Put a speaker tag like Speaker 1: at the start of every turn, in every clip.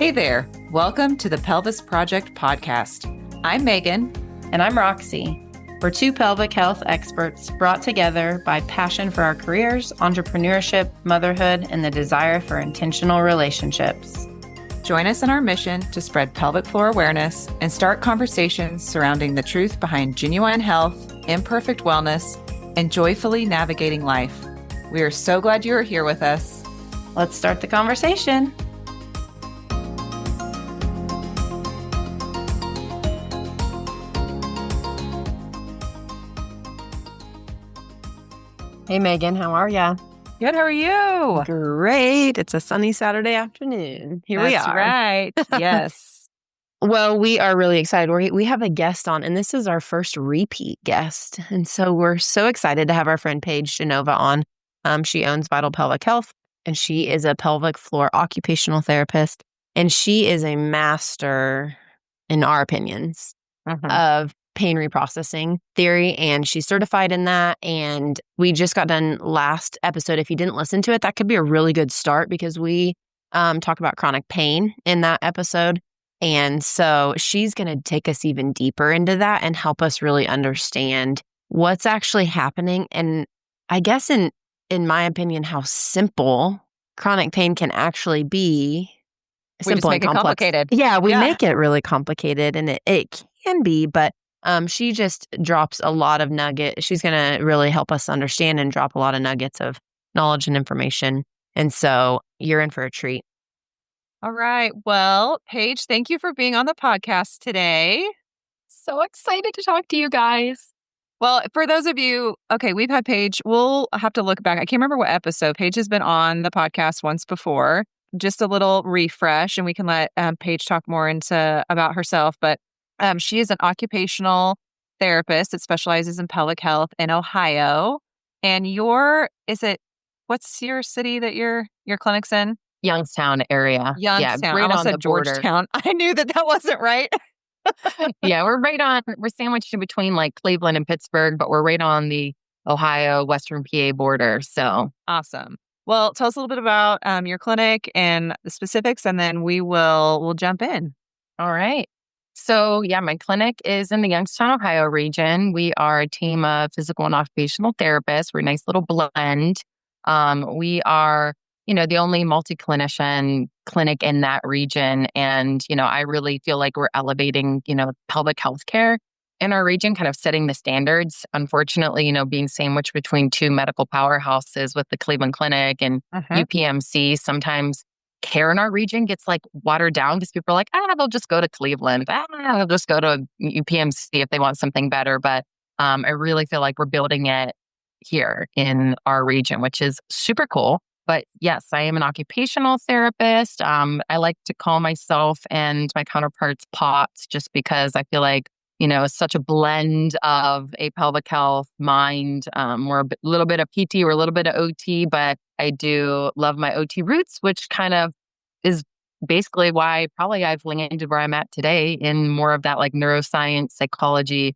Speaker 1: Hey there. Welcome to the Pelvis Project podcast. I'm Megan.
Speaker 2: And I'm Roxy. We're two pelvic health experts brought together by passion for our careers, entrepreneurship, motherhood, and the desire for intentional relationships.
Speaker 1: Join us in our mission to spread pelvic floor awareness and start conversations surrounding the truth behind genuine health, imperfect wellness, and joyfully navigating life. We are so glad you are here with us.
Speaker 2: Let's start the conversation. Hey, Megan, how are ya?
Speaker 1: Good. How are you?
Speaker 2: Great. It's a sunny Saturday afternoon. Here we are.
Speaker 1: That's right. Yes.
Speaker 2: Well, we are really excited. We have a guest on, and this is our first repeat guest. And so we're so excited to have our friend Paige Genova on. She owns Vital Pelvic Health, and she is a pelvic floor occupational therapist. And she is a master, in our opinions, of pain reprocessing theory, and she's certified in that. And we just got done last episode. If you didn't listen to it, that could be a really good start because we talk about chronic pain in that episode. And so she's going to take us even deeper into that and help us really understand what's actually happening. And I guess in my opinion, how simple chronic pain can actually be.
Speaker 1: We just make it complicated.
Speaker 2: Yeah, we make it really complicated, and it can be, but she just drops a lot of nuggets. She's going to really help us understand and drop a lot of nuggets of knowledge and information. And so you're in for a treat.
Speaker 1: All right. Well, Paige, thank you for being on the podcast today.
Speaker 3: So excited to talk to you guys.
Speaker 1: Well, for those of you, okay, we've had Paige. We'll have to look back. I can't remember what episode. Paige has been on the podcast once before. Just a little refresh, and we can let Paige talk more about herself. But she is an occupational therapist that specializes in pelvic health in Ohio. And what's your city that your clinic's in?
Speaker 3: Youngstown area.
Speaker 1: Youngstown.
Speaker 3: Yeah, right
Speaker 1: I
Speaker 3: on the
Speaker 1: said
Speaker 3: border.
Speaker 1: Georgetown. I knew that wasn't right.
Speaker 3: Yeah, we're sandwiched in between like Cleveland and Pittsburgh, but we're right on the Ohio, Western PA border. So
Speaker 1: awesome. Well, tell us a little bit about your clinic and the specifics, and then we'll jump in.
Speaker 3: All right. So yeah, my clinic is in the Youngstown, Ohio region. We are a team of physical and occupational therapists. We're a nice little blend. We are, the only multi-clinician clinic in that region. And, I really feel like we're elevating, pelvic health care in our region, kind of setting the standards. Unfortunately, being sandwiched between two medical powerhouses with the Cleveland Clinic and UPMC, sometimes care in our region gets like watered down because people are like, they'll just go to Cleveland. They'll just go to UPMC if they want something better. But I really feel like we're building it here in our region, which is super cool. But yes, I am an occupational therapist. I like to call myself and my counterparts POTS just because I feel like, it's such a blend of a pelvic health, mind. We're a little bit of PT, we're a little bit of OT, but I do love my OT roots, which kind of is basically why probably I've landed where I'm at today in more of that like neuroscience, psychology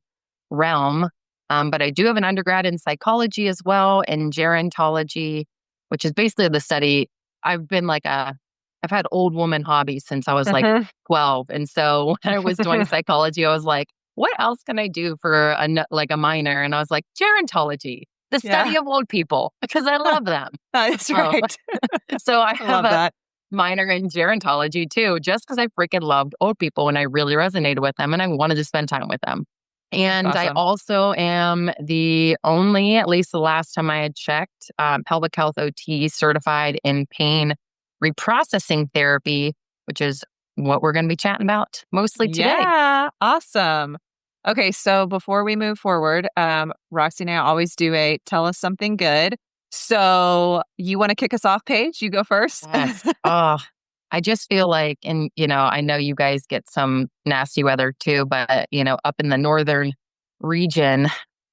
Speaker 3: realm. But I do have an undergrad in psychology as well, and gerontology, which is basically the study. I've had old woman hobbies since I was like 12. And so when I was doing psychology, I was like, what else can I do for a minor? And I was like, gerontology, the study of old people, because I love them.
Speaker 1: That's right.
Speaker 3: So I have a minor in gerontology too, just because I freaking loved old people and I really resonated with them and I wanted to spend time with them. And awesome. I also am the only, at least the last time I had checked, pelvic health OT certified in pain reprocessing therapy, which is what we're going to be chatting about mostly today.
Speaker 1: Yeah, awesome. Okay, so before we move forward, Roxy and I always do a tell us something good. So you want to kick us off, Paige? You go first.
Speaker 3: Yes. I just feel like, and I know you guys get some nasty weather too, but up in the northern region,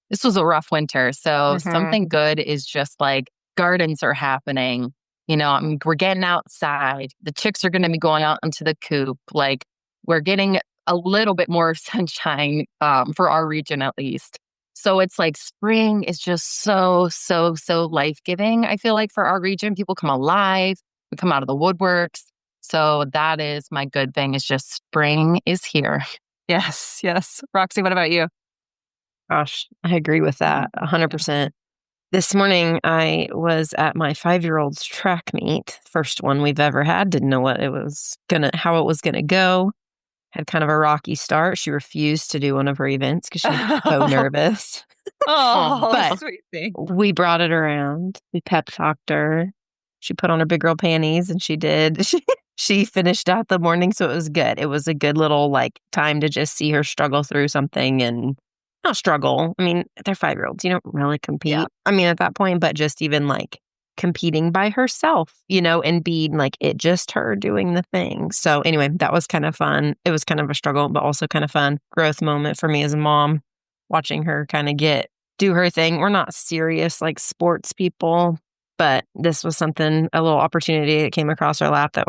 Speaker 3: this was a rough winter. So something good is just like gardens are happening. We're getting outside. The chicks are going to be going out into the coop. Like we're getting a little bit more sunshine for our region at least. So it's like spring is just so life-giving. I feel like for our region, people come alive. We come out of the woodworks. So that is my good thing, is just spring is here.
Speaker 1: Yes, yes. Roxy, what about you?
Speaker 2: Gosh, I agree with that 100%. This morning, I was at my 5-year-old's track meet, first one we've ever had. Didn't know how it was gonna go. Had kind of a rocky start. She refused to do one of her events because she was so nervous.
Speaker 1: Oh,
Speaker 2: But
Speaker 1: sweet thing.
Speaker 2: we brought it around. We pep talked her. She put on her big girl panties, and she did. She finished out the morning, so it was good. It was a good little time to just see her struggle through something, and not struggle. I mean, they're 5-year-olds. You don't really compete.
Speaker 1: Yeah.
Speaker 2: I mean, at that point, but just even competing by herself, and being it just her doing the thing. So anyway, that was kind of fun. It was kind of a struggle, but also kind of fun growth moment for me as a mom, watching her kind of do her thing. We're not serious sports people, but this was a little opportunity that came across our lap that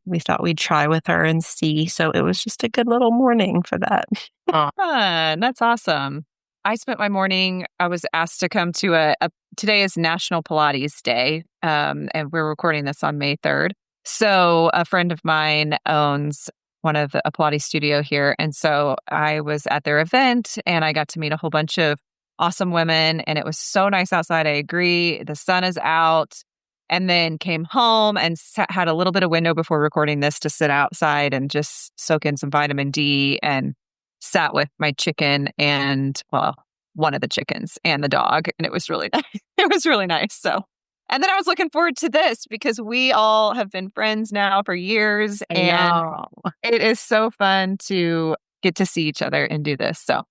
Speaker 2: we thought we'd try with her and see. So it was just a good little morning for that.
Speaker 1: Fun. That's awesome. I spent my morning, I was asked to come to today is National Pilates Day, and we're recording this on May 3rd. So a friend of mine owns a Pilates studio here. And so I was at their event and I got to meet a whole bunch of awesome women, and it was so nice outside. I agree. The sun is out. And then came home and had a little bit of window before recording this to sit outside and just soak in some vitamin D, and sat with my chicken and, well, one of the chickens and the dog. And it was really nice. It was really nice. So, and then I was looking forward to this because we all have been friends now for years. And it is so fun to get to see each other and do this. So,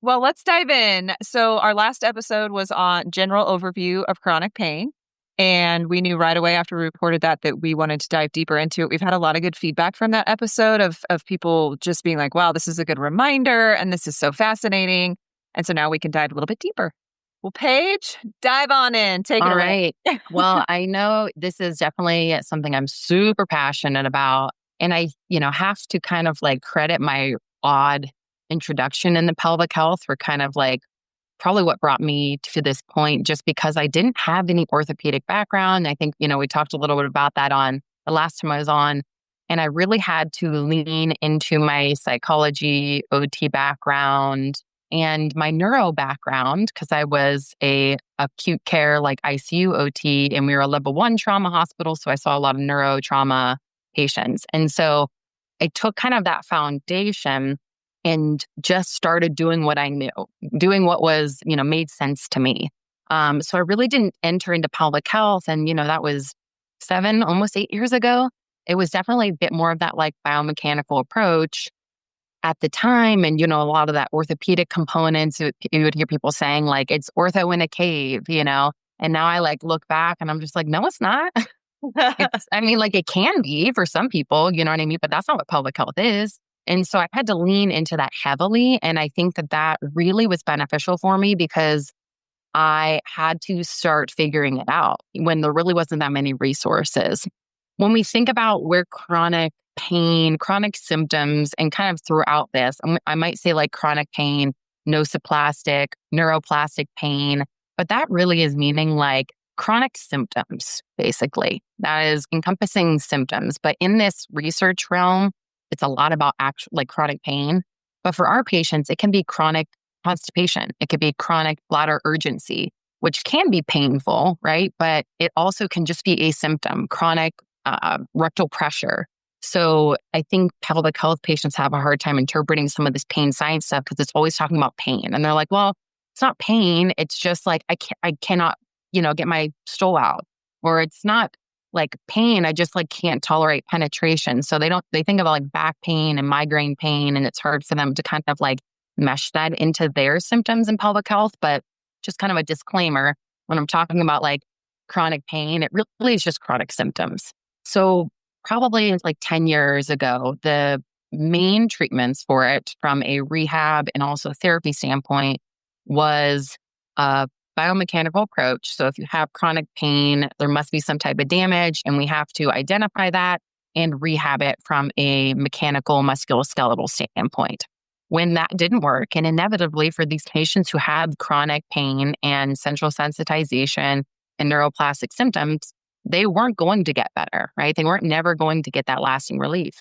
Speaker 1: well, let's dive in. So our last episode was on general overview of chronic pain. And we knew right away after we reported that we wanted to dive deeper into it. We've had a lot of good feedback from that episode of people just being like, wow, this is a good reminder. And this is so fascinating. And so now we can dive a little bit deeper. Well, Paige, dive on in. Take it
Speaker 3: All
Speaker 1: away.
Speaker 3: right. Well, I know this is definitely something I'm super passionate about. And I, have to kind of credit my odd introduction in the pelvic health for kind of probably what brought me to this point, just because I didn't have any orthopedic background. I think, we talked a little bit about that on the last time I was on, and I really had to lean into my psychology, OT background, and my neuro background, because I was a acute care, ICU OT, and we were a level 1 trauma hospital. So I saw a lot of neuro trauma patients. And so I took kind of that foundation and just started doing what I knew, doing what was, made sense to me. So I really didn't enter into pelvic health. And, that was 7, almost 8 years ago. It was definitely a bit more of that biomechanical approach at the time. And, a lot of that orthopedic components, you would hear people saying it's ortho in a cave, and now I look back and I'm just no, it's not. It can be for some people, you know what I mean? But that's not what pelvic health is. And so I had to lean into that heavily. And I think that really was beneficial for me because I had to start figuring it out when there really wasn't that many resources. When we think about where chronic pain, chronic symptoms, and kind of throughout this, I might say chronic pain, nociplastic, neuroplastic pain, but that really is meaning chronic symptoms, basically. That is encompassing symptoms. But in this research realm, it's a lot about actual chronic pain. But for our patients, it can be chronic constipation. It could be chronic bladder urgency, which can be painful, right? But it also can just be a symptom, chronic rectal pressure. So I think pelvic health patients have a hard time interpreting some of this pain science stuff because it's always talking about pain. And they're like, well, it's not pain. It's just I cannot, get my stool out. Or it's not pain, I just can't tolerate penetration. So they think of back pain and migraine pain, and it's hard for them to kind of mesh that into their symptoms in pelvic health. But just kind of a disclaimer, when I'm talking about chronic pain, it really is just chronic symptoms. So probably 10 years ago, the main treatments for it from a rehab and also therapy standpoint was biomechanical approach. So if you have chronic pain, there must be some type of damage, and we have to identify that and rehab it from a mechanical musculoskeletal standpoint. When that didn't work, and inevitably for these patients who had chronic pain and central sensitization and neuroplastic symptoms, they weren't going to get better, right? They weren't never going to get that lasting relief.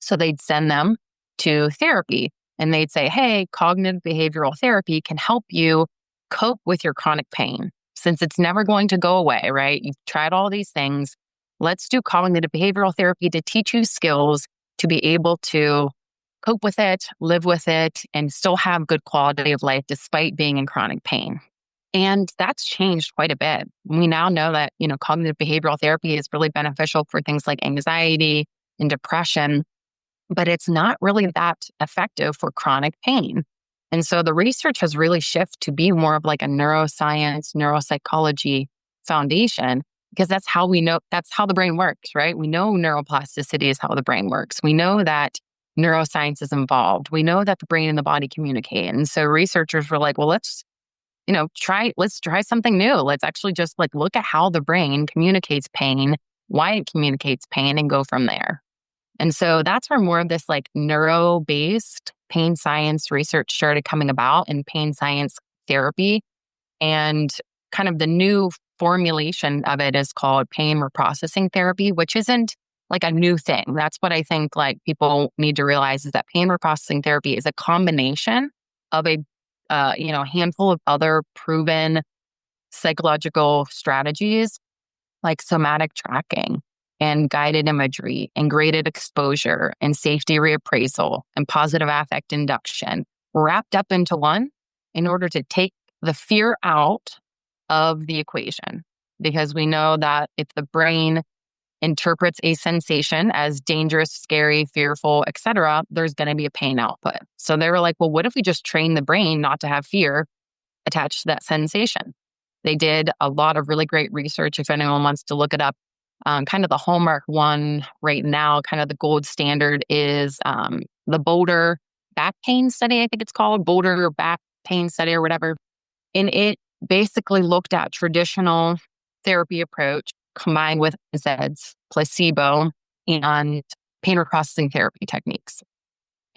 Speaker 3: So they'd send them to therapy and they'd say, hey, cognitive behavioral therapy can help you cope with your chronic pain. Since it's never going to go away, right? You've tried all these things. Let's do cognitive behavioral therapy to teach you skills to be able to cope with it, live with it, and still have good quality of life despite being in chronic pain. And that's changed quite a bit. We now know that, cognitive behavioral therapy is really beneficial for things like anxiety and depression, but it's not really that effective for chronic pain. And so the research has really shifted to be more of like a neuroscience, neuropsychology foundation, because that's how we know, that's how the brain works, right? We know neuroplasticity is how the brain works. We know that neuroscience is involved. We know that the brain and the body communicate. And so researchers were like, well, let's try something new. Let's actually just like look at how the brain communicates pain, why it communicates pain, and go from there. And so that's where more of this like neuro-based pain science research started coming about in pain science therapy. And kind of the new formulation of it is called pain reprocessing therapy, which isn't like a new thing. That's what I think like people need to realize is that pain reprocessing therapy is a combination of a handful of other proven psychological strategies like somatic tracking and guided imagery and graded exposure and safety reappraisal and positive affect induction wrapped up into one in order to take the fear out of the equation. Because we know that if the brain interprets a sensation as dangerous, scary, fearful, etc., there's going to be a pain output. So they were like, well, what if we just train the brain not to have fear attached to that sensation? They did a lot of really great research. If anyone wants to look it up, kind of the hallmark one right now, kind of the gold standard is the Boulder back pain study, I think it's called, Boulder back pain study or whatever. And it basically looked at traditional therapy approach combined with NSAIDs, placebo, and pain reprocessing therapy techniques.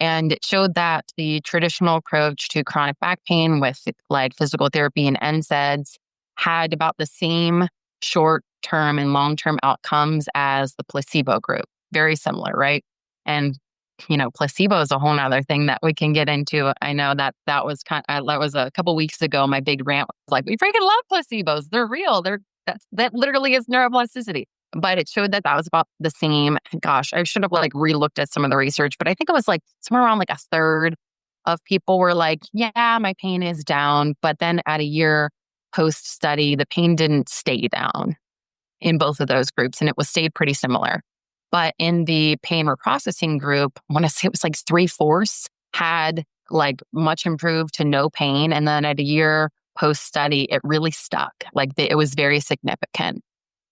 Speaker 3: And it showed that the traditional approach to chronic back pain with like physical therapy and NSAIDs had about the same short-term and long-term outcomes as the placebo group. Very similar, right? And placebo is a whole nother thing that we can get into. I know that was that was a couple weeks ago. My big rant was like, we freaking love placebos. They're real. That literally is neuroplasticity. But it showed that was about the same. Gosh, I should have like re-looked at some of the research, but I think it was like somewhere around like a third of people were like, yeah, my pain is down. But then at a year post-study, the pain didn't stay down in both of those groups, and it stayed pretty similar. But in the pain reprocessing group, I want to say it was like 3/4 had like much improved to no pain. And then at a year post-study, it really stuck. Like it was very significant.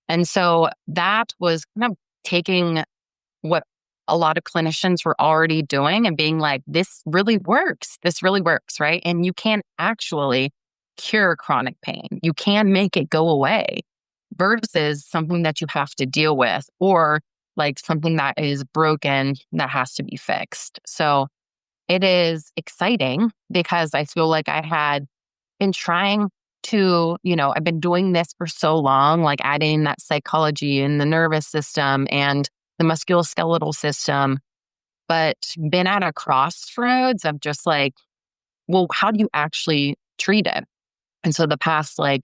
Speaker 3: And so that was kind of taking what a lot of clinicians were already doing and being like, this really works. This really works, right? And you can actually cure chronic pain. You can make it go away versus something that you have to deal with or like something that is broken that has to be fixed. So it is exciting because I feel like I had been trying to, I've been doing this for so long, like adding that psychology and the nervous system and the musculoskeletal system, but been at a crossroads of just like, well, how do you actually treat it? And so the past, I'd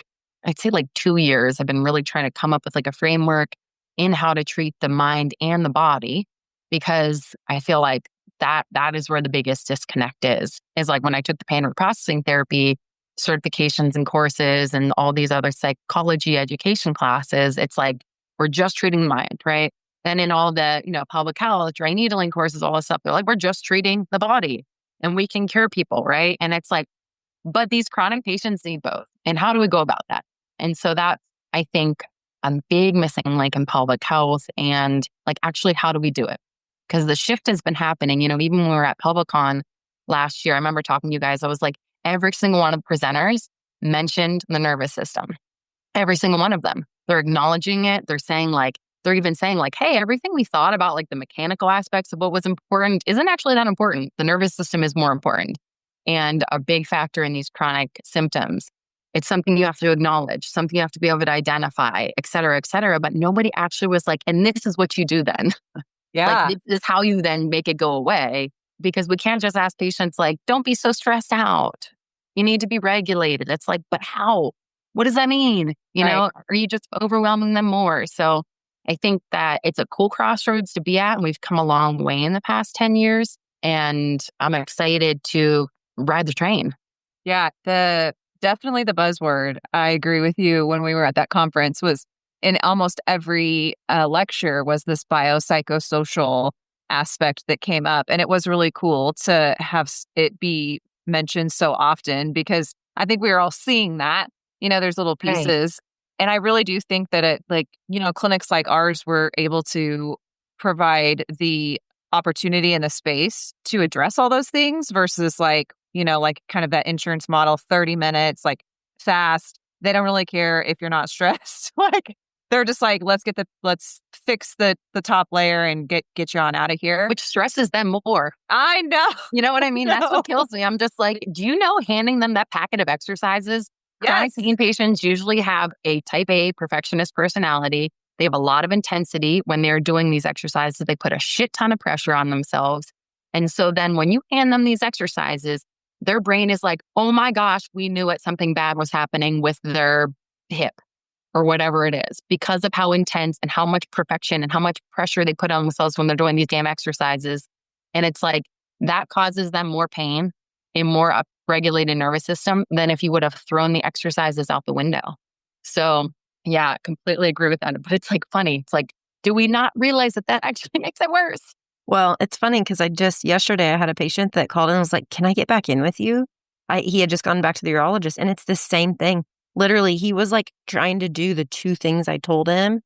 Speaker 3: say 2 years, I've been really trying to come up with like a framework in how to treat the mind and the body, because I feel like that is where the biggest disconnect is like when I took the pain reprocessing therapy certifications and courses and all these other psychology education classes, it's like, we're just treating the mind, right? Then in all the, pelvic health, dry needling courses, all this stuff, they're like, we're just treating the body and we can cure people, right? And it's like, but these chronic patients need both. And how do we go about that? And so that's, I think, a big missing link in pelvic health and actually, how do we do it? Because the shift has been happening, even when we were at PelviCon last year, I remember talking to you guys, I was like, every single one of the presenters mentioned the nervous system. Every single one of them. They're acknowledging it. They're saying they're even saying hey, everything we thought about the mechanical aspects of what was important isn't actually that important. The nervous system is more important and a big factor in these chronic symptoms. It's something you have to acknowledge, something you have to be able to identify, et cetera, et cetera. But nobody actually was like, and this is what you do then. Like,
Speaker 1: Yeah.
Speaker 3: this is how you then make it go away. Because we can't just ask patients, like, don't be so stressed out. You need to be regulated. It's like, but how? What does that mean?
Speaker 1: Right.
Speaker 3: Are you just overwhelming them more? So I think that it's a cool crossroads to be at. And we've come a long way in the past 10 years. And I'm excited to ride the train.
Speaker 1: Yeah. Definitely the buzzword. I agree with you when we were at that conference was in almost every lecture was this biopsychosocial aspect that came up. And it was really cool to have it be mentioned so often because I think we were all seeing that, there's little
Speaker 3: Right.
Speaker 1: pieces. And I really do think that clinics like ours were able to provide the opportunity and the space to address all those things versus like kind of that insurance model, 30 minutes, like fast. They don't really care if you're not stressed. Like they're just like, let's fix the top layer and get you on out of here.
Speaker 3: Which stresses them more.
Speaker 1: I know.
Speaker 3: You know what I mean? That's what kills me. I'm just like, do you know handing them that packet of exercises? Chronic
Speaker 1: Yes.
Speaker 3: pain patients usually have a type A perfectionist personality. They have a lot of intensity when they're doing these exercises. They put a shit ton of pressure on themselves. And so then when you hand them these exercises, their brain is like, oh my gosh, we knew it. Something bad was happening with their hip or whatever it is because of how intense and how much perfection and how much pressure they put on themselves when they're doing these damn exercises. And it's like that causes them more pain, a more upregulated nervous system than if you would have thrown the exercises out the window. So yeah, completely agree with that. But it's like funny. It's like, do we not realize that actually makes it worse?
Speaker 2: Well, it's funny because yesterday I had a patient that called and was like, can I get back in with you? He had just gone back to the urologist and it's the same thing. Literally, he was like trying to do the two things I told him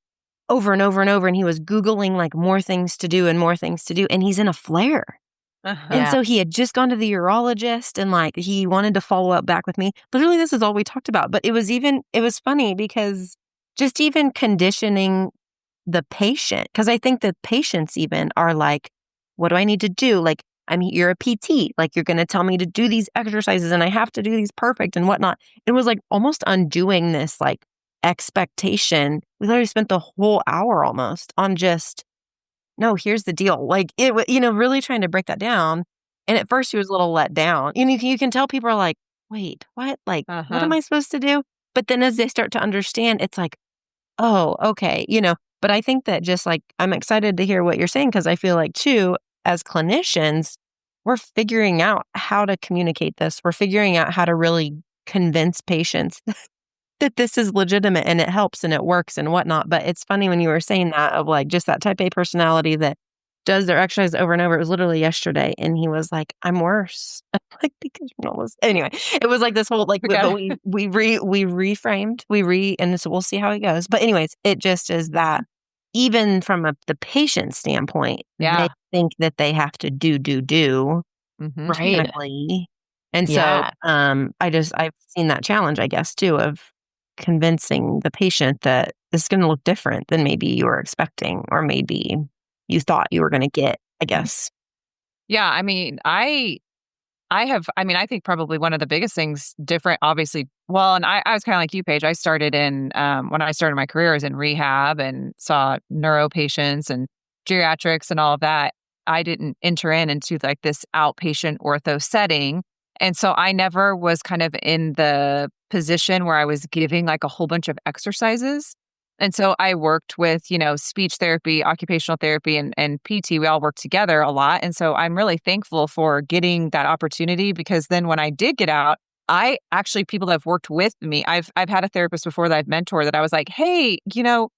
Speaker 2: over and over and over. And he was Googling like more things to do and more things to do. And he's in a flare.
Speaker 1: Uh-huh.
Speaker 2: And so he had just gone to the urologist and like he wanted to follow up back with me. Literally, this is all we talked about. But it was funny because just even conditioning the patient, because I think the patients even are like, what do I need to do? Like, you're a PT, like you're going to tell me to do these exercises and I have to do these perfect and whatnot. It was like almost undoing this like expectation. We literally spent the whole hour almost on just, no, here's the deal. Like really trying to break that down. And at first he was a little let down. You can tell people are like, wait, what? Like, what am I supposed to do? But then as they start to understand, it's like, oh, okay, But I think that just like, I'm excited to hear what you're saying because I feel like too, as clinicians, we're figuring out how to communicate this. We're figuring out how to really convince patients that this is legitimate and it helps and it works and whatnot. But it's funny when you were saying that of like just that type A personality that does their exercise over and over. It was literally yesterday and he was like, I'm worse. Like, because you're not listening. Anyway, it was like this whole like, but we reframed, and so we'll see how it goes. But anyways, it just is that even from the patient standpoint, they think that they have to do
Speaker 1: Mm-hmm.
Speaker 2: technically. And so I've seen that challenge, I guess, too, of convincing the patient that this is going to look different than maybe you were expecting or maybe you thought you were going to get, I guess.
Speaker 1: Yeah. I mean, I think probably one of the biggest things different, obviously, well, and I was kind of like you, Paige. I started when I started my career, I was in rehab and saw neuro patients and geriatrics and all of that. I didn't enter into like this outpatient ortho setting. And so I never was kind of in the position where I was giving like a whole bunch of exercises. And so I worked with, speech therapy, occupational therapy, and PT. We all worked together a lot. And so I'm really thankful for getting that opportunity because then when I did get out, people that have worked with me, I've had a therapist before that I've mentored that I was like, hey, you don't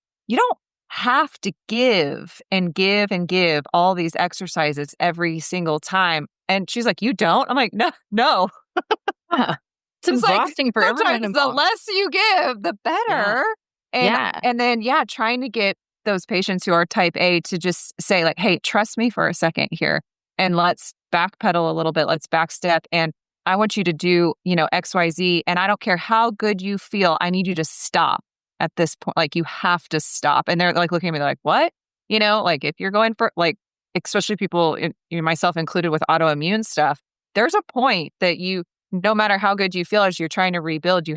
Speaker 1: have to give and give and give all these exercises every single time. And she's like, you don't? I'm like, no.
Speaker 3: Yeah. It's exhausting for everyone
Speaker 1: involved. The less you give, the better. And then, trying to get those patients who are type A to just say like, hey, trust me for a second here and let's backpedal a little bit. Let's backstep. And I want you to do, X, Y, Z. And I don't care how good you feel. I need you to stop at this point. Like you have to stop. And they're like looking at me, they're like, what? Like if you're going for like, especially people, myself included with autoimmune stuff, there's a point that no matter how good you feel as you're trying to rebuild, you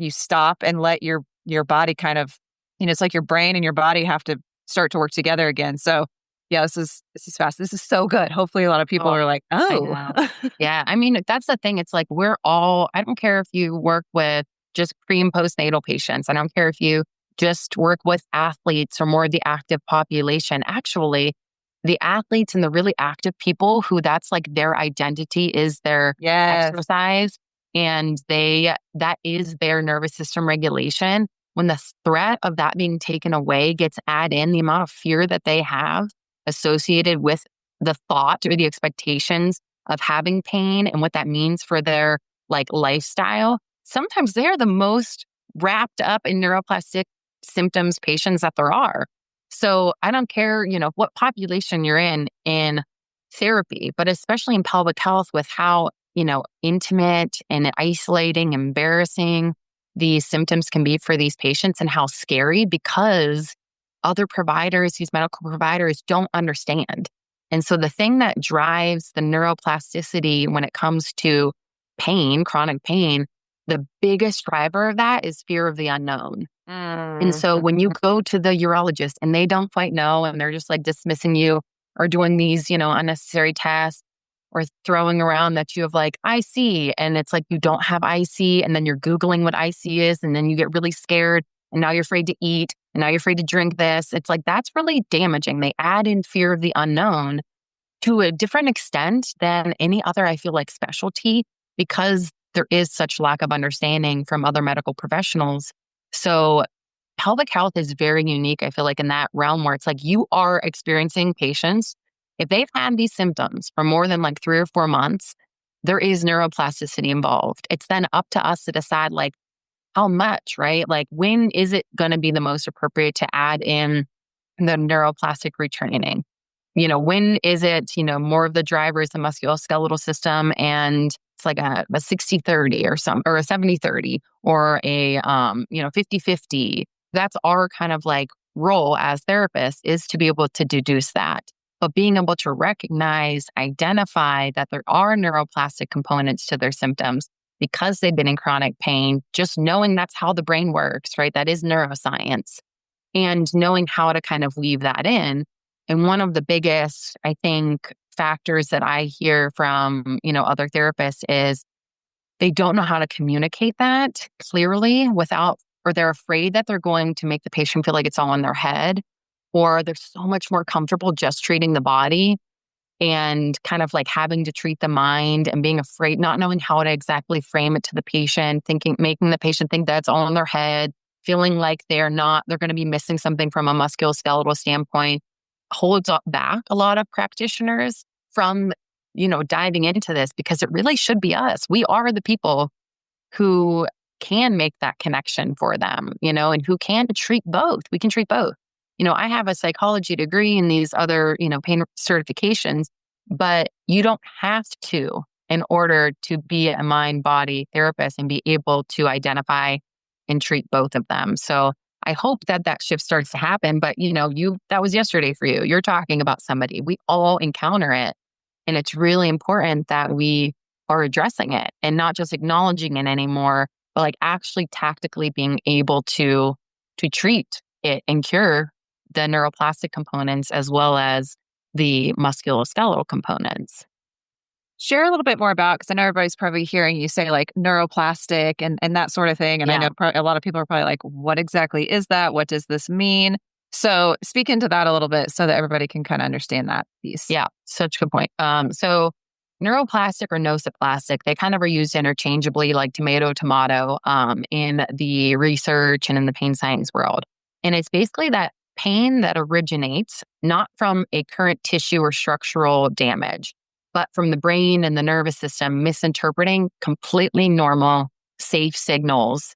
Speaker 1: stop and let your body kind of, it's like your brain and your body have to start to work together again. So yeah, this is fast. This is so good. Hopefully a lot of people
Speaker 3: Oh,
Speaker 1: are like,
Speaker 3: I
Speaker 1: oh.
Speaker 3: know. Yeah. I mean, that's the thing. It's like I don't care if you work with just pre and postnatal patients. I don't care if you just work with athletes or more of the active population. Actually, the athletes and the really active people who that's like their identity is their
Speaker 1: Yes.
Speaker 3: exercise and that is their nervous system regulation. When the threat of that being taken away gets added in, the amount of fear that they have associated with the thought or the expectations of having pain and what that means for their like lifestyle, sometimes they're the most wrapped up in neuroplastic symptoms patients that there are. So I don't care, what population you're in therapy, but especially in pelvic health with how, intimate and isolating, embarrassing these symptoms can be for these patients and how scary because other providers, these medical providers don't understand. And so the thing that drives the neuroplasticity when it comes to pain, chronic pain, the biggest driver of that is fear of the unknown. And so when you go to the urologist and they don't quite know and they're just like dismissing you or doing these, unnecessary tests or throwing around that you have like IC and it's like you don't have IC and then you're Googling what IC is and then you get really scared and now you're afraid to eat and now you're afraid to drink this. It's like that's really damaging. They add in fear of the unknown to a different extent than any other, I feel like, specialty because there is such lack of understanding from other medical professionals. So pelvic health is very unique, I feel like, in that realm where it's like you are experiencing patients. If they've had these symptoms for more than like 3 or 4 months, there is neuroplasticity involved. It's then up to us to decide like how much, right? Like when is it going to be the most appropriate to add in the neuroplastic retraining? When is it, more of the driver is the musculoskeletal system and it's like a 60-30 or a 70-30 or a 50-50. That's our kind of like role as therapists is to be able to deduce that. But being able to recognize, identify that there are neuroplastic components to their symptoms because they've been in chronic pain, just knowing that's how the brain works, right? That is neuroscience. And knowing how to kind of weave that in. And one of the biggest, I think, factors that I hear from, other therapists is they don't know how to communicate that clearly or they're afraid that they're going to make the patient feel like it's all in their head, or they're so much more comfortable just treating the body and kind of like having to treat the mind and being afraid, not knowing how to exactly frame it to the patient, making the patient think that's all in their head, feeling like they're going to be missing something from a musculoskeletal standpoint, holds back a lot of practitioners from, diving into this because it really should be us. We are the people who can make that connection for them, and who can treat both. We can treat both. I have a psychology degree and these other, pain certifications, but you don't have to in order to be a mind-body therapist and be able to identify and treat both of them. So I hope that shift starts to happen, but that was yesterday for you. You're talking about somebody. We all encounter it. And it's really important that we are addressing it and not just acknowledging it anymore, but like actually tactically being able to treat it and cure the neuroplastic components as well as the musculoskeletal components.
Speaker 1: Share a little bit more about, because I know everybody's probably hearing you say like neuroplastic and that sort of thing. And I know a lot of people are probably like, what exactly is that? What does this mean? So speak into that a little bit so that everybody can kind of understand that piece.
Speaker 3: Yeah, such a good point. So neuroplastic or nociplastic, they kind of are used interchangeably like tomato, in the research and in the pain science world. And it's basically that pain that originates not from a current tissue or structural damage, but from the brain and the nervous system misinterpreting completely normal, safe signals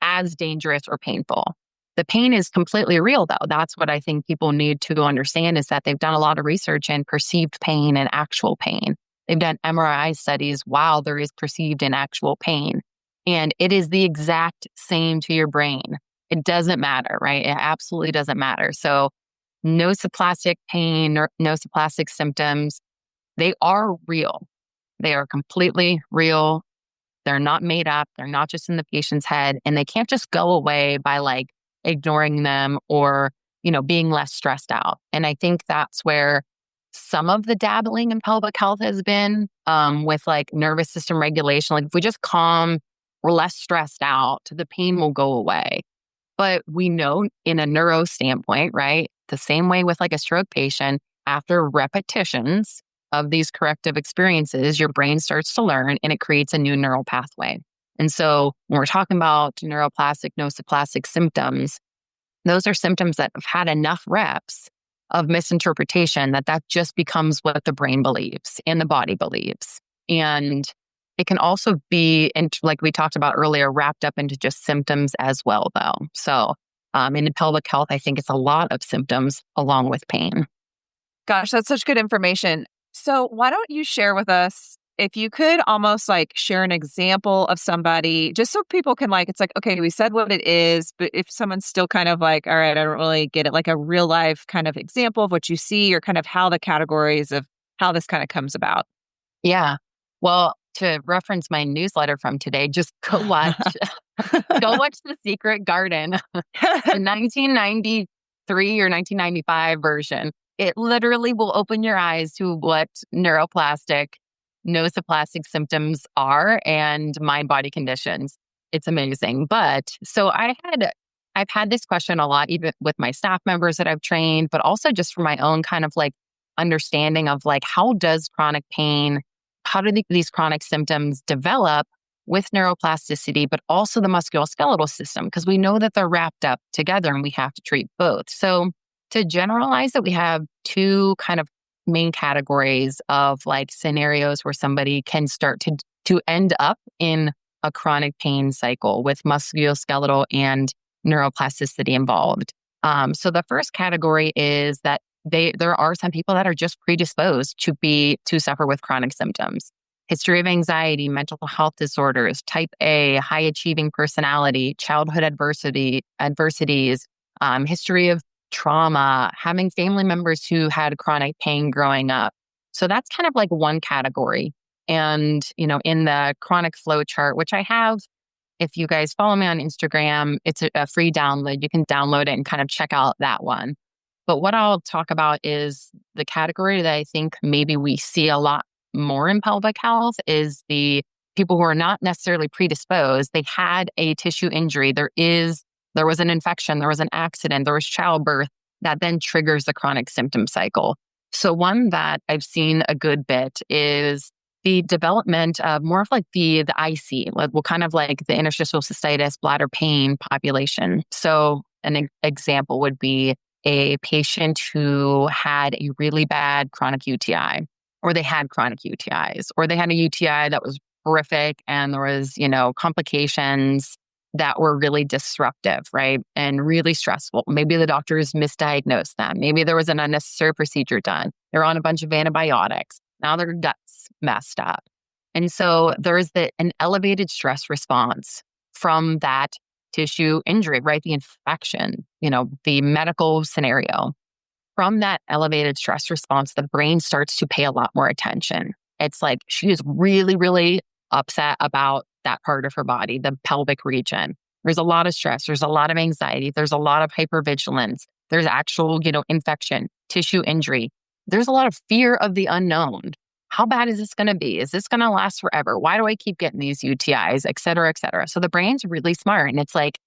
Speaker 3: as dangerous or painful. The pain is completely real, though. That's what I think people need to understand is that they've done a lot of research in perceived pain and actual pain. They've done MRI studies while there is perceived and actual pain. And it is the exact same to your brain. It doesn't matter, right? It absolutely doesn't matter. So nociplastic pain or nociplastic symptoms, they are real. They are completely real. They're not made up. They're not just in the patient's head. And they can't just go away by like ignoring them or, being less stressed out. And I think that's where some of the dabbling in pelvic health has been with like nervous system regulation. Like if we just calm, we're less stressed out, the pain will go away. But we know in a neuro standpoint, right? The same way with like a stroke patient, after repetitions of these corrective experiences, your brain starts to learn and it creates a new neural pathway. And so when we're talking about neuroplastic, nociplastic symptoms, those are symptoms that have had enough reps of misinterpretation that just becomes what the brain believes and the body believes. And it can also be, and like we talked about earlier, wrapped up into just symptoms as well, though. So in pelvic health, I think it's a lot of symptoms along with pain.
Speaker 1: Gosh, that's such good information. So why don't you share with us, if you could almost like share an example of somebody, just so people can like, it's like, okay, we said what it is, but if someone's still kind of like, all right, I don't really get it, like a real life kind of example of what you see or kind of how the categories of how this kind of comes about.
Speaker 3: Yeah. Well, to reference my newsletter from today, just go watch The Secret Garden, the 1993 or 1995 version. It literally will open your eyes to what neuroplastic, nociplastic symptoms are and mind body conditions. It's amazing. But so I've had this question a lot, even with my staff members that I've trained, but also just for my own kind of like understanding of like, how do these chronic symptoms develop with neuroplasticity, but also the musculoskeletal system? Because we know that they're wrapped up together and we have to treat both. So to generalize it, we have two kind of main categories of like scenarios where somebody can start to end up in a chronic pain cycle with musculoskeletal and neuroplasticity involved. So the first category is that there are some people that are just predisposed to suffer with chronic symptoms. History of anxiety, mental health disorders, type A, high achieving personality, childhood adversities, history of trauma, having family members who had chronic pain growing up. So that's kind of like one category. And, in the chronic flow chart, which I have, if you guys follow me on Instagram, it's a free download. You can download it and kind of check out that one. But what I'll talk about is the category that I think maybe we see a lot more in pelvic health is the people who are not necessarily predisposed. They had a tissue injury. There was an infection, there was an accident, there was childbirth that then triggers the chronic symptom cycle. So one that I've seen a good bit is the development of more of like the IC, kind of like the interstitial cystitis, bladder pain population. So an example would be a patient who had a really bad chronic UTI, or they had chronic UTIs, or they had a UTI that was horrific and there was, complications that were really disruptive, right? And really stressful. Maybe the doctors misdiagnosed them. Maybe there was an unnecessary procedure done. They're on a bunch of antibiotics. Now their gut's messed up. And so there's an elevated stress response from that tissue injury, right? The infection, the medical scenario. From that elevated stress response, the brain starts to pay a lot more attention. It's like she is really, really upset about that part of her body, the pelvic region. There's a lot of stress. There's a lot of anxiety. There's a lot of hypervigilance. There's actual, infection, tissue injury. There's a lot of fear of the unknown. How bad is this going to be? Is this going to last forever? Why do I keep getting these UTIs, et cetera, et cetera? So the brain's really smart. And it's like,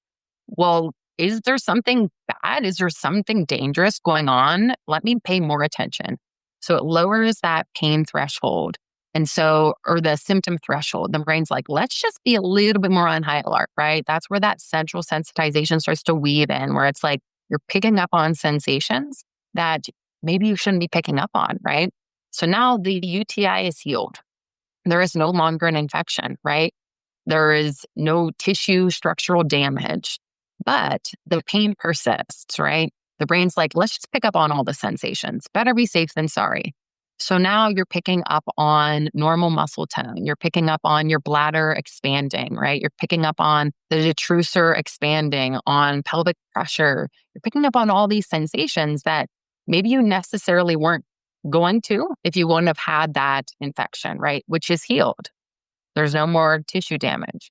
Speaker 3: well, is there something bad? Is there something dangerous going on? Let me pay more attention. So it lowers that pain threshold. And so, or the symptom threshold, the brain's like, let's just be a little bit more on high alert, right? That's where that central sensitization starts to weave in, where it's like you're picking up on sensations that maybe you shouldn't be picking up on, right? So now the UTI is healed. There is no longer an infection, right? There is no tissue structural damage, but the pain persists, right? The brain's like, let's just pick up on all the sensations. Better be safe than sorry. So now you're picking up on normal muscle tone. You're picking up on your bladder expanding, right? You're picking up on the detrusor expanding, on pelvic pressure. You're picking up on all these sensations that maybe you necessarily weren't going to if you wouldn't have had that infection, right? Which is healed. There's no more tissue damage.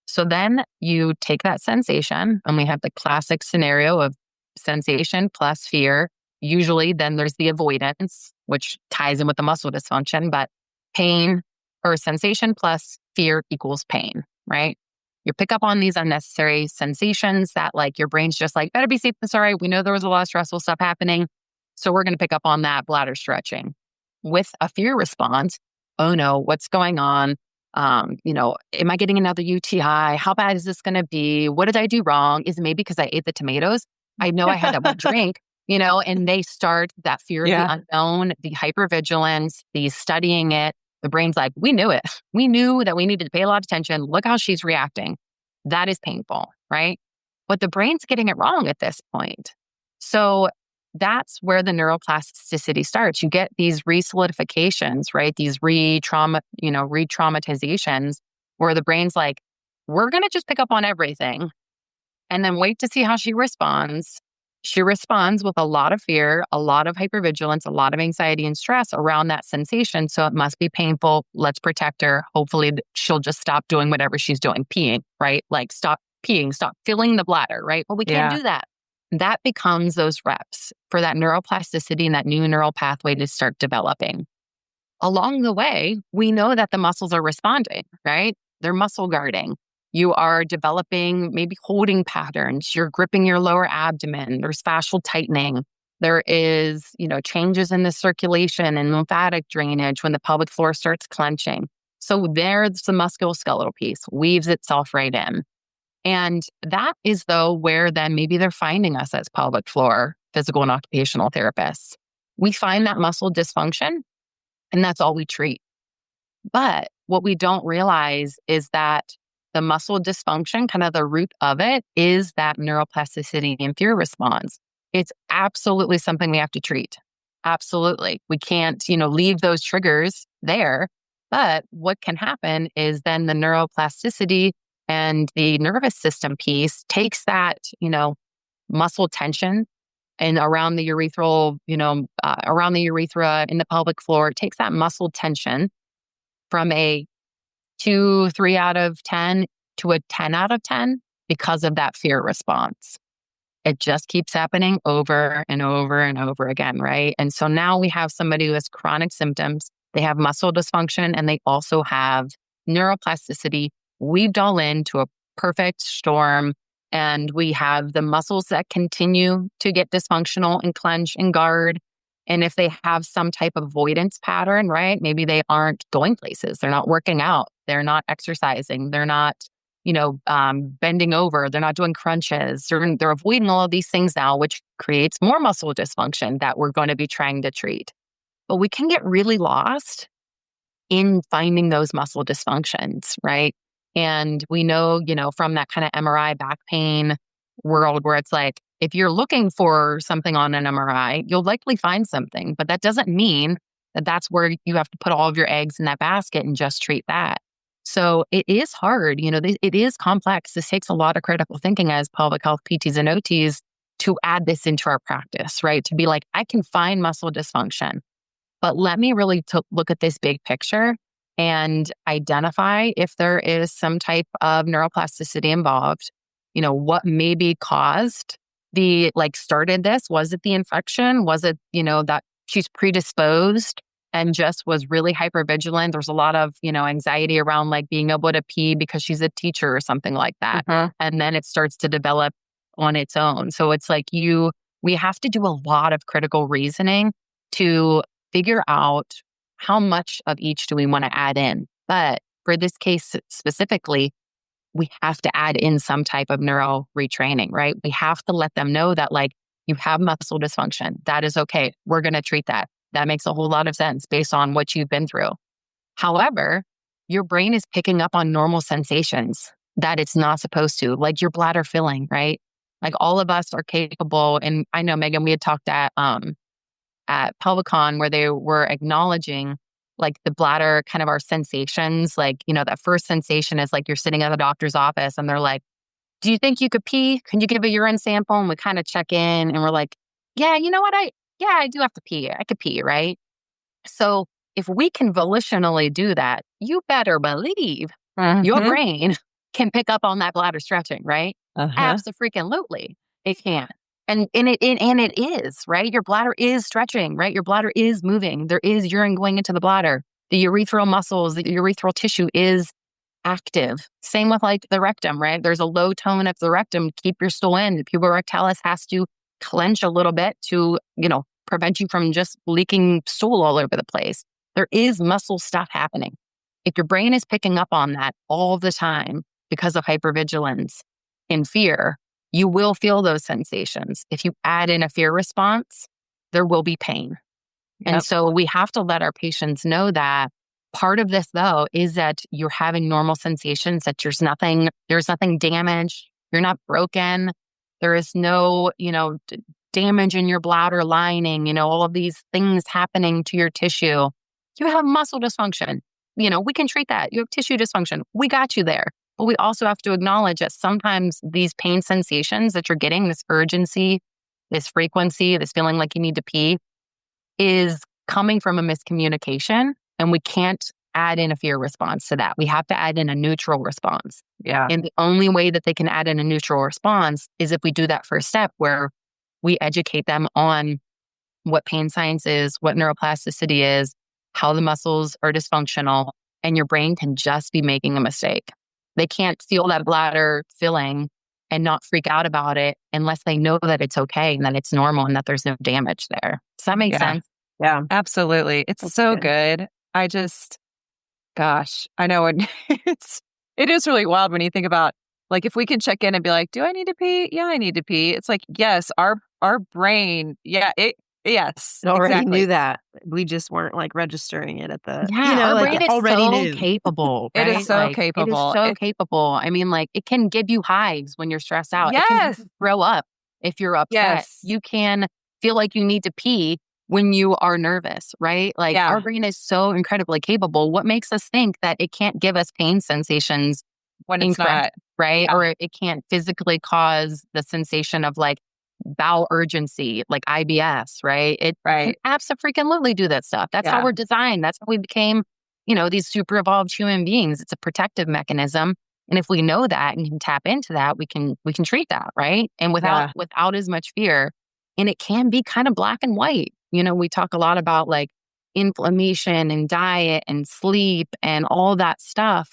Speaker 3: So then you take that sensation, and we have the classic scenario of sensation plus fear. Usually, then there's the avoidance, which ties in with the muscle dysfunction, but pain or sensation plus fear equals pain, right? You pick up on these unnecessary sensations that like your brain's just like, better be safe than sorry. We know there was a lot of stressful stuff happening. So we're going to pick up on that bladder stretching. With a fear response, oh no, what's going on? Am I getting another UTI? How bad is this going to be? What did I do wrong? Is it maybe because I ate the tomatoes? I know I had that one drink, and they start that fear of the unknown, the hypervigilance, the studying it. The brain's like, we knew it. We knew that we needed to pay a lot of attention. Look how she's reacting. That is painful, right? But the brain's getting it wrong at this point. So that's where the neuroplasticity starts. You get these re-solidifications, right? These re-traumatizations where the brain's like, we're going to just pick up on everything and then wait to see how she responds. She responds with a lot of fear, a lot of hypervigilance, a lot of anxiety and stress around that sensation. So it must be painful. Let's protect her. Hopefully she'll just stop doing whatever she's doing, peeing, right? Like stop peeing, stop filling the bladder, right? Well, we can't do that. That becomes those reps for that neuroplasticity and that new neural pathway to start developing. Along the way, we know that the muscles are responding, right? They're muscle guarding. You are developing maybe holding patterns. You're gripping your lower abdomen. There's fascial tightening. There is, changes in the circulation and lymphatic drainage when the pelvic floor starts clenching. So there's the musculoskeletal piece, weaves itself right in. And that is though where then maybe they're finding us as pelvic floor physical and occupational therapists. We find that muscle dysfunction and that's all we treat. But what we don't realize is that the muscle dysfunction, kind of the root of it, is that neuroplasticity and fear response. It's absolutely something we have to treat. Absolutely. We can't, leave those triggers there. But what can happen is then the neuroplasticity and the nervous system piece takes that, muscle tension and around the urethral, around the urethra in the pelvic floor, it takes that muscle tension from a 2, 3 out of 10 to a 10 out of 10 because of that fear response. It just keeps happening over and over and over again, right? And so now we have somebody who has chronic symptoms. They have muscle dysfunction and they also have neuroplasticity weaved all into a perfect storm. And we have the muscles that continue to get dysfunctional and clench and guard. And if they have some type of avoidance pattern, right? Maybe they aren't going places. They're not working out. They're not exercising. They're not, bending over. They're not doing crunches. They're avoiding all of these things now, which creates more muscle dysfunction that we're going to be trying to treat. But we can get really lost in finding those muscle dysfunctions, right? And we know, from that kind of MRI back pain world where it's like, if you're looking for something on an MRI, you'll likely find something, but that doesn't mean that that's where you have to put all of your eggs in that basket and just treat that. So it is hard, it is complex. This takes a lot of critical thinking as pelvic health PTs and OTs to add this into our practice, right? To be like, I can find muscle dysfunction, but let me really look at this big picture and identify if there is some type of neuroplasticity involved, what maybe caused started this. Was it the infection? Was it, that she's predisposed and just was really hypervigilant? There's a lot of, anxiety around like being able to pee because she's a teacher or something like that. And then it starts to develop on its own. So it's like we have to do a lot of critical reasoning to figure out how much of each do we want to add in. But for this case specifically, we have to add in some type of neuro retraining, right? We have to let them know that you have muscle dysfunction. That is okay. We're going to treat that. That makes a whole lot of sense based on what you've been through. However, your brain is picking up on normal sensations that it's not supposed to, like your bladder filling, right? Like all of us are capable. And I know, Megan, we had talked at Pelvicon where they were acknowledging the bladder, kind of our sensations. That first sensation is you're sitting at the doctor's office and they're like, do you think you could pee? Can you give a urine sample? And we kind of check in and we're like, yeah, you know what? I do have to pee. I could pee, right? So if we can volitionally do that, you better believe your brain can pick up on that bladder stretching, right? Absolutely, it can. And it is, right? Your bladder is stretching, right? Your bladder is moving. There is urine going into the bladder. The urethral muscles, the urethral tissue is active. Same with like the rectum, right? There's a low tone of the rectum to keep your stool in. The puborectalis has to clench a little bit to, prevent you from just leaking stool all over the place. There is muscle stuff happening. If your brain is picking up on that all the time because of hypervigilance and fear, you will feel those sensations. If you add in a fear response, there will be pain. And so we have to let our patients know that part of this, though, is that you're having normal sensations, that there's nothing damaged. You're not broken. There is no, damage in your bladder lining, all of these things happening to your tissue. You have muscle dysfunction. We can treat that. You have tissue dysfunction. We got you there. But we also have to acknowledge that sometimes these pain sensations that you're getting, this urgency, this frequency, this feeling like you need to pee, is coming from a miscommunication. And we can't add in a fear response to that. We have to add in a neutral response.
Speaker 1: Yeah.
Speaker 3: And the only way that they can add in a neutral response is if we do that first step where we educate them on what pain science is, what neuroplasticity is, how the muscles are dysfunctional, and your brain can just be making a mistake. They can't feel that bladder filling and not freak out about it unless they know that it's okay and that it's normal and that there's no damage there. Does that make sense?
Speaker 1: Yeah, absolutely. It's so good. I just, gosh, I know it is really wild when you think about, like, if we can check in and be like, do I need to pee? Yeah, I need to pee. It's like, yes, our brain, yes,
Speaker 2: already
Speaker 1: exactly.
Speaker 2: knew that. We just weren't like registering it at the,
Speaker 3: our
Speaker 2: like
Speaker 3: brain is
Speaker 2: already
Speaker 3: so
Speaker 2: knew.
Speaker 3: capable, right?
Speaker 1: It is so
Speaker 3: It is
Speaker 1: capable.
Speaker 3: so capable. I mean, like, it can give you hives when you're stressed out. It can
Speaker 1: Yes.
Speaker 3: make you throw up if you're upset.
Speaker 1: Yes.
Speaker 3: You can feel like you need to pee when you are nervous, right? Like, our brain is so incredibly capable. What makes us think that it can't give us pain sensations
Speaker 1: when it's not,
Speaker 3: right?
Speaker 1: Yeah.
Speaker 3: Or it can't physically cause the sensation of like bowel urgency, like IBS, right? It can absolutely do that stuff. That's how we're designed. That's how we became, these super evolved human beings. It's a protective mechanism. And if we know that and can tap into that, we can treat that, right? And without as much fear. And it can be kind of black and white. We talk a lot about like inflammation and diet and sleep and all that stuff.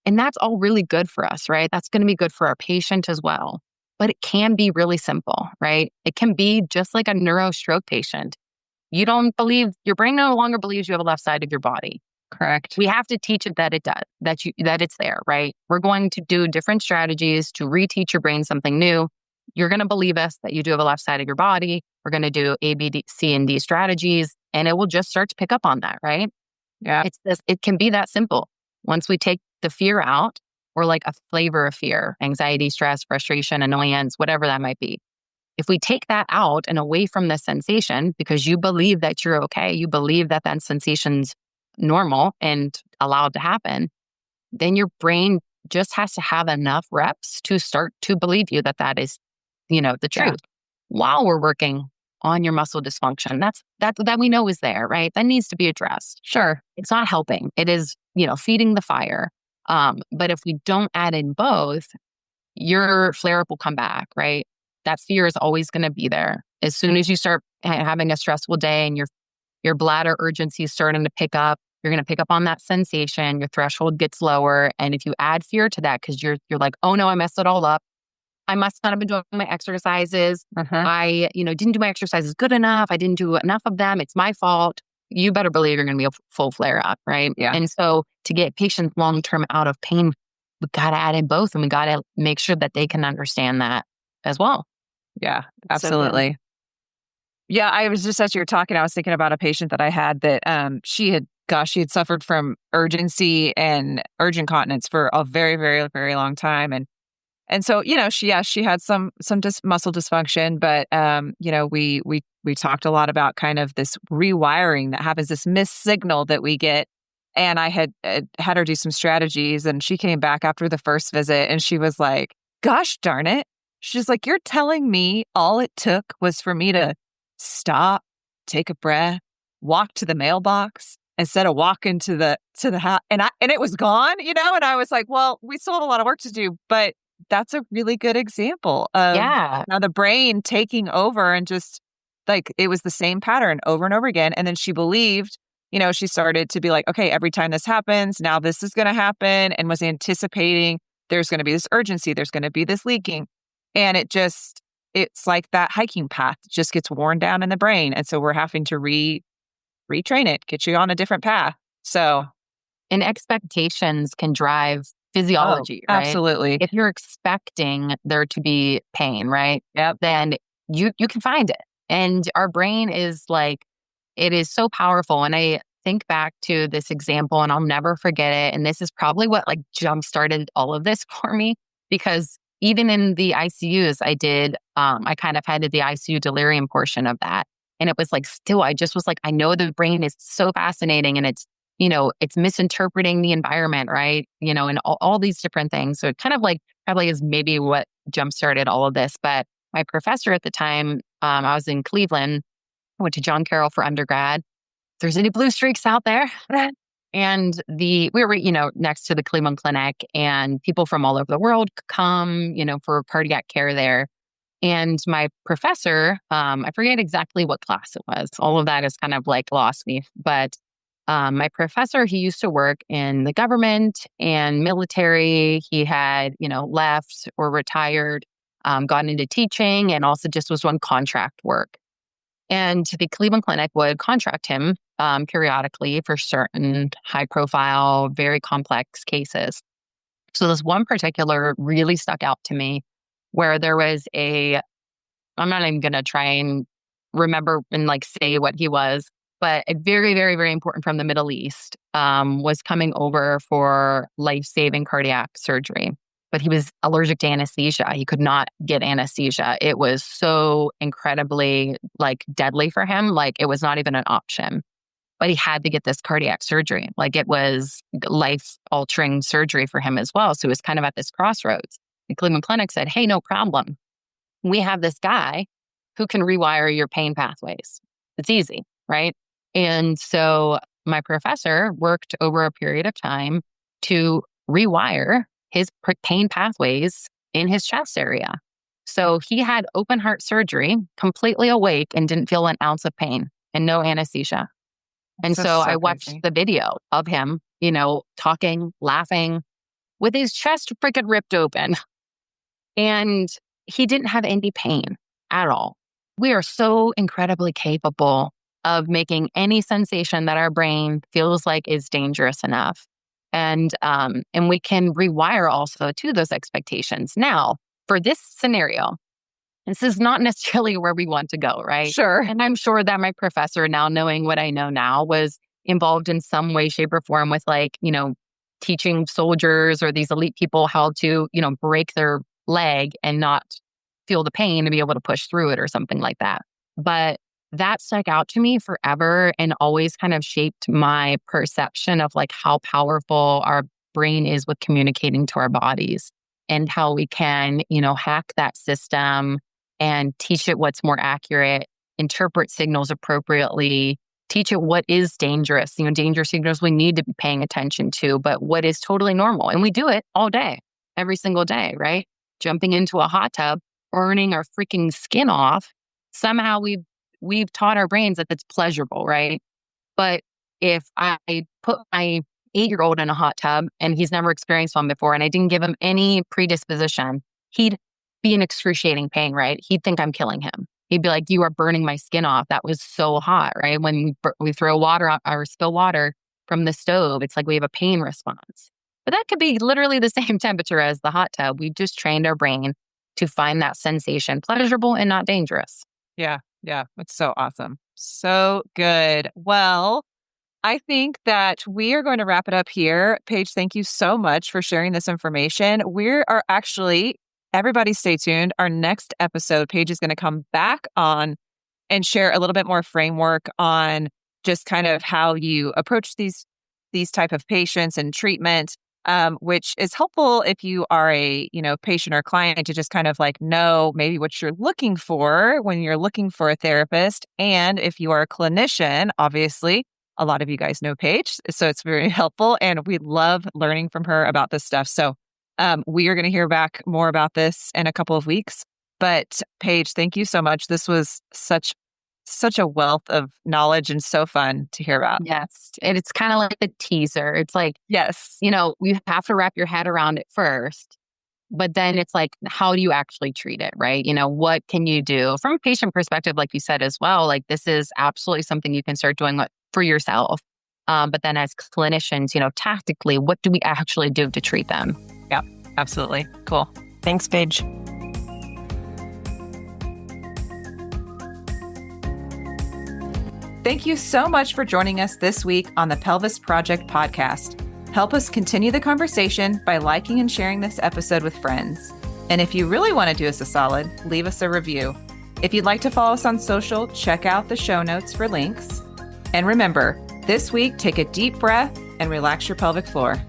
Speaker 3: And that's all really good for us, right? That's going to be good for our patient as well. But it can be really simple, right? It can be just like a neurostroke patient. You don't believe, your brain no longer believes you have a left side of your body.
Speaker 1: Correct.
Speaker 3: We have to teach it that it does, that it's there, right? We're going to do different strategies to reteach your brain something new. You're going to believe us that you do have a left side of your body. We're going to do A, B, D, C, and D strategies, and it will just start to pick up on that, right?
Speaker 1: Yeah.
Speaker 3: It can be that simple. Once we take the fear out, or like a flavor of fear, anxiety, stress, frustration, annoyance, whatever that might be. If we take that out and away from the sensation, because you believe that you're okay, you believe that that sensation's normal and allowed to happen, then your brain just has to have enough reps to start to believe you that that is, the truth. While we're working on your muscle dysfunction, that we know is there, right? That needs to be addressed.
Speaker 1: Sure.
Speaker 3: It's not helping. It is, feeding the fire. But if we don't add in both, your flare-up will come back, right? That fear is always going to be there. As soon as you start having a stressful day and your bladder urgency is starting to pick up, you're going to pick up on that sensation. Your threshold gets lower. And if you add fear to that, because you're like, oh no, I messed it all up. I must not have been doing my exercises. I, didn't do my exercises good enough. I didn't do enough of them. It's my fault. You better believe you're going to be a full flare up, right?
Speaker 1: Yeah.
Speaker 3: And so to get patients long-term out of pain, we got to add in both, and we got to make sure that they can understand that as well.
Speaker 1: Yeah, absolutely. Yeah, I was just, as you were talking, I was thinking about a patient that I had that she had suffered from urgency and urgent continence for a very, very, very long time. And so, she had some muscle dysfunction, but, we talked a lot about kind of this rewiring that happens, this missed signal that we get. And I had her do some strategies, and she came back after the first visit and she was like, gosh darn it. She's like, you're telling me all it took was for me to stop, take a breath, walk to the mailbox instead of walking to the house. And it was gone, and I was like, well, we still have a lot of work to do, but that's a really good example of
Speaker 3: Yeah.
Speaker 1: now the brain taking over and just like it was the same pattern over and over again. And then she believed, she started to be like, okay, every time this happens, now this is going to happen, and was anticipating there's going to be this urgency, there's going to be this leaking. And it's like that hiking path just gets worn down in the brain. And so we're having to retrain it, get you on a different path. So,
Speaker 3: and expectations can drive physiology, right?
Speaker 1: absolutely.
Speaker 3: If you're expecting there to be pain, right?
Speaker 1: Yep.
Speaker 3: Then you can find it. And our brain is like, it is so powerful. And I think back to this example and I'll never forget it. And this is probably what like jump started all of this for me, because even in the ICUs, I kind of had the ICU delirium portion of that. And it was like, still, I just was like, I know the brain is so fascinating and it's misinterpreting the environment, right? And all these different things. So it kind of like probably is maybe what jump started all of this. But my professor at the time, I was in Cleveland, I went to John Carroll for undergrad. If there's any blue streaks out there. And we were, next to the Cleveland Clinic, and people from all over the world come, for cardiac care there. And my professor, I forget exactly what class it was. All of that is kind of like lost me. But my professor, he used to work in the government and military. He had, left or retired, gone into teaching, and also just was doing contract work. And the Cleveland Clinic would contract him periodically for certain high profile, very complex cases. So this one particular really stuck out to me where there was I'm not even going to try and remember and like say what he was, but a very, very, very important from the Middle East was coming over for life-saving cardiac surgery. But he was allergic to anesthesia. He could not get anesthesia. It was so incredibly like deadly for him. Like it was not even an option. But he had to get this cardiac surgery. Like it was life-altering surgery for him as well. So he was kind of at this crossroads. The Cleveland Clinic said, hey, no problem. We have this guy who can rewire your pain pathways. It's easy, right? And so my professor worked over a period of time to rewire his pain pathways in his chest area. So he had open heart surgery, completely awake, and didn't feel an ounce of pain and no anesthesia. And so I watched the video of him, talking, laughing with his chest freaking ripped open. And he didn't have any pain at all. We are so incredibly capable of making any sensation that our brain feels like is dangerous enough. And we can rewire also to those expectations. Now, for this scenario, this is not necessarily where we want to go, right?
Speaker 1: Sure.
Speaker 3: And I'm sure that my professor, now knowing what I know now, was involved in some way, shape, or form with teaching soldiers or these elite people how to, break their leg and not feel the pain to be able to push through it or something like that. But that stuck out to me forever and always kind of shaped my perception of like how powerful our brain is with communicating to our bodies and how we can, hack that system and teach it what's more accurate, interpret signals appropriately, teach it what is dangerous, danger signals we need to be paying attention to, but what is totally normal. And we do it all day, every single day, right? Jumping into a hot tub, burning our freaking skin off. Somehow we've taught our brains that it's pleasurable, right? But if I put my 8-year-old in a hot tub and he's never experienced one before and I didn't give him any predisposition, he'd be in excruciating pain, right? He'd think I'm killing him. He'd be like, you are burning my skin off. That was so hot, right? When we throw water out or spill water from the stove, it's like we have a pain response. But that could be literally the same temperature as the hot tub. We just trained our brain to find that sensation pleasurable and not dangerous.
Speaker 1: Yeah. It's so awesome. So good. Well, I think that we are going to wrap it up here. Paige, thank you so much for sharing this information. We are actually, everybody stay tuned. Our next episode, Paige is going to come back on and share a little bit more framework on just kind of how you approach these type of patients and treatment. which is helpful if you are a, patient or client to just kind of like know maybe what you're looking for when you're looking for a therapist. And if you are a clinician, obviously, a lot of you guys know Paige, so it's very helpful. And we love learning from her about this stuff. So we are going to hear back more about this in a couple of weeks. But Paige, thank you so much. This was such a wealth of knowledge and so fun to hear about.
Speaker 3: Yes. And it's kind of like the teaser. It's like,
Speaker 1: yes,
Speaker 3: you have to wrap your head around it first, but then it's like, how do you actually treat it? Right. What can you do from a patient perspective? Like you said as well, like this is absolutely something you can start doing for yourself. But then as clinicians, tactically, what do we actually do to treat them?
Speaker 1: Yeah, absolutely. Cool.
Speaker 2: Thanks, Paige.
Speaker 1: Thank you so much for joining us this week on the Pelvis Project podcast. Help us continue the conversation by liking and sharing this episode with friends. And if you really want to do us a solid, leave us a review. If you'd like to follow us on social, check out the show notes for links. And remember, this week, take a deep breath and relax your pelvic floor.